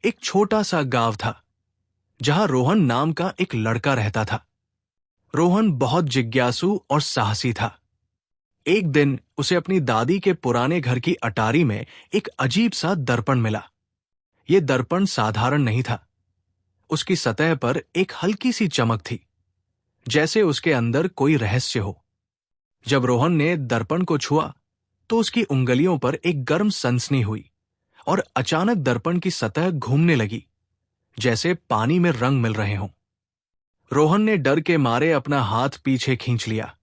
एक छोटा सा गांव था जहां रोहन नाम का एक लड़का रहता था। रोहन बहुत जिज्ञासु और साहसी था। एक दिन उसे अपनी दादी के पुराने घर की अटारी में एक अजीब सा दर्पण मिला। यह दर्पण साधारण नहीं था। उसकी सतह पर एक हल्की सी चमक थी, जैसे उसके अंदर कोई रहस्य हो। जब रोहन ने दर्पण को छुआ तो उसकी उंगलियों पर एक गर्म सनसनी हुई और अचानक दर्पण की सतह घूमने लगी, जैसे पानी में रंग मिल रहे हों। रोहन ने डर के मारे अपना हाथ पीछे खींच लिया,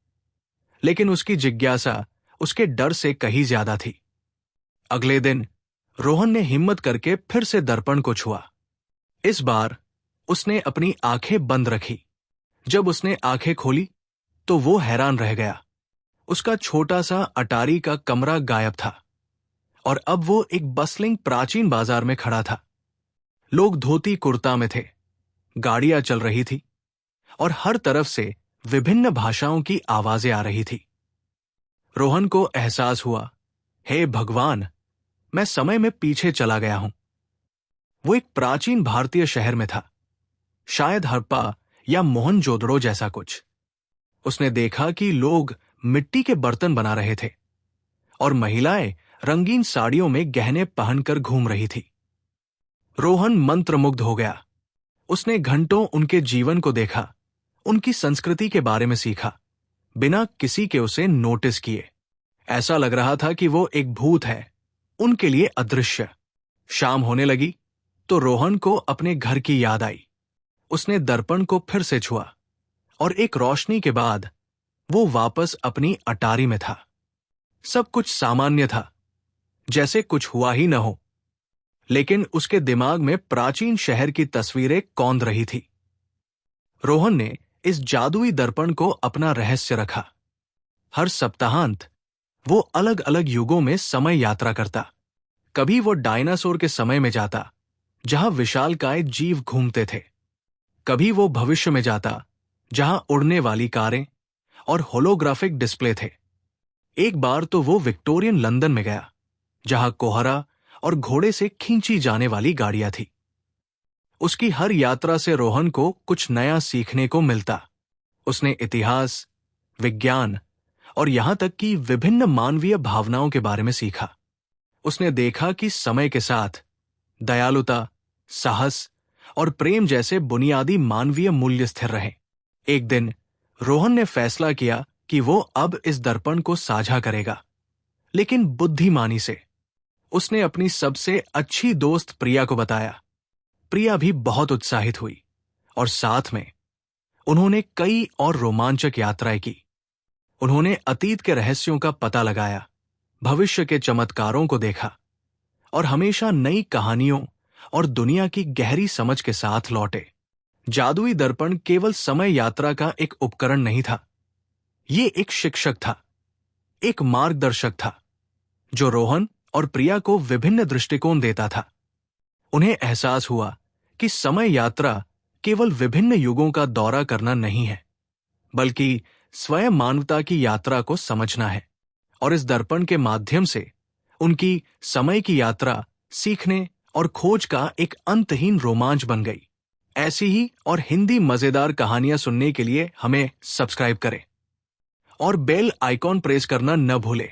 लेकिन उसकी जिज्ञासा उसके डर से कहीं ज्यादा थी। अगले दिन रोहन ने हिम्मत करके फिर से दर्पण को छुआ। इस बार उसने अपनी आंखें बंद रखी। जब उसने आंखें खोली तो वो हैरान रह गया। उसका छोटा सा अटारी का कमरा गायब था और अब वो एक बसलिंग प्राचीन बाजार में खड़ा था। लोग धोती कुर्ता में थे, गाड़ियां चल रही थी और हर तरफ से विभिन्न भाषाओं की आवाजें आ रही थी। रोहन को एहसास हुआ, हे भगवान, मैं समय में पीछे चला गया हूं। वो एक प्राचीन भारतीय शहर में था, शायद हड़प्पा या मोहनजोदड़ो जैसा कुछ। उसने देखा कि लोग मिट्टी के बर्तन बना रहे थे और महिलाएं रंगीन साड़ियों में गहने पहनकर घूम रही थी। रोहन मंत्रमुग्ध हो गया। उसने घंटों उनके जीवन को देखा, उनकी संस्कृति के बारे में सीखा, बिना किसी के उसे नोटिस किए। ऐसा लग रहा था कि वो एक भूत है, उनके लिए अदृश्य। शाम होने लगी तो रोहन को अपने घर की याद आई। उसने दर्पण को फिर से छुआ और एक रोशनी के बाद वो वापस अपनी अटारी में था। सब कुछ सामान्य था, जैसे कुछ हुआ ही न हो। लेकिन उसके दिमाग में प्राचीन शहर की तस्वीरें कौंध रही थी। रोहन ने इस जादुई दर्पण को अपना रहस्य रखा। हर सप्ताहांत वो अलग अलग युगों में समय यात्रा करता। कभी वो डायनासोर के समय में जाता, जहां विशालकाय जीव घूमते थे। कभी वो भविष्य में जाता, जहां उड़ने वाली कारें और होलोग्राफिक डिस्प्ले थे। एक बार तो वो विक्टोरियन लंदन में गया, जहां कोहरा और घोड़े से खींची जाने वाली गाड़ियां थी। उसकी हर यात्रा से रोहन को कुछ नया सीखने को मिलता। उसने इतिहास, विज्ञान और यहां तक कि विभिन्न मानवीय भावनाओं के बारे में सीखा। उसने देखा कि समय के साथ दयालुता, साहस और प्रेम जैसे बुनियादी मानवीय मूल्य स्थिर रहे। एक दिन रोहन ने फैसला किया कि वो अब इस दर्पण को साझा करेगा, लेकिन बुद्धिमानी से। उसने अपनी सबसे अच्छी दोस्त प्रिया को बताया। प्रिया भी बहुत उत्साहित हुई और साथ में उन्होंने कई और रोमांचक यात्राएं की। उन्होंने अतीत के रहस्यों का पता लगाया, भविष्य के चमत्कारों को देखा और हमेशा नई कहानियों और दुनिया की गहरी समझ के साथ लौटे। जादुई दर्पण केवल समय यात्रा का एक उपकरण नहीं था, ये एक शिक्षक था, एक मार्गदर्शक था, जो रोहन और प्रिया को विभिन्न दृष्टिकोण देता था। उन्हें एहसास हुआ कि समय यात्रा केवल विभिन्न युगों का दौरा करना नहीं है, बल्कि स्वयं मानवता की यात्रा को समझना है। और इस दर्पण के माध्यम से उनकी समय की यात्रा सीखने और खोज का एक अंतहीन रोमांच बन गई। ऐसी ही और हिंदी मजेदार कहानियां सुनने के लिए हमें सब्सक्राइब करें और बेल आइकॉन प्रेस करना न भूलें।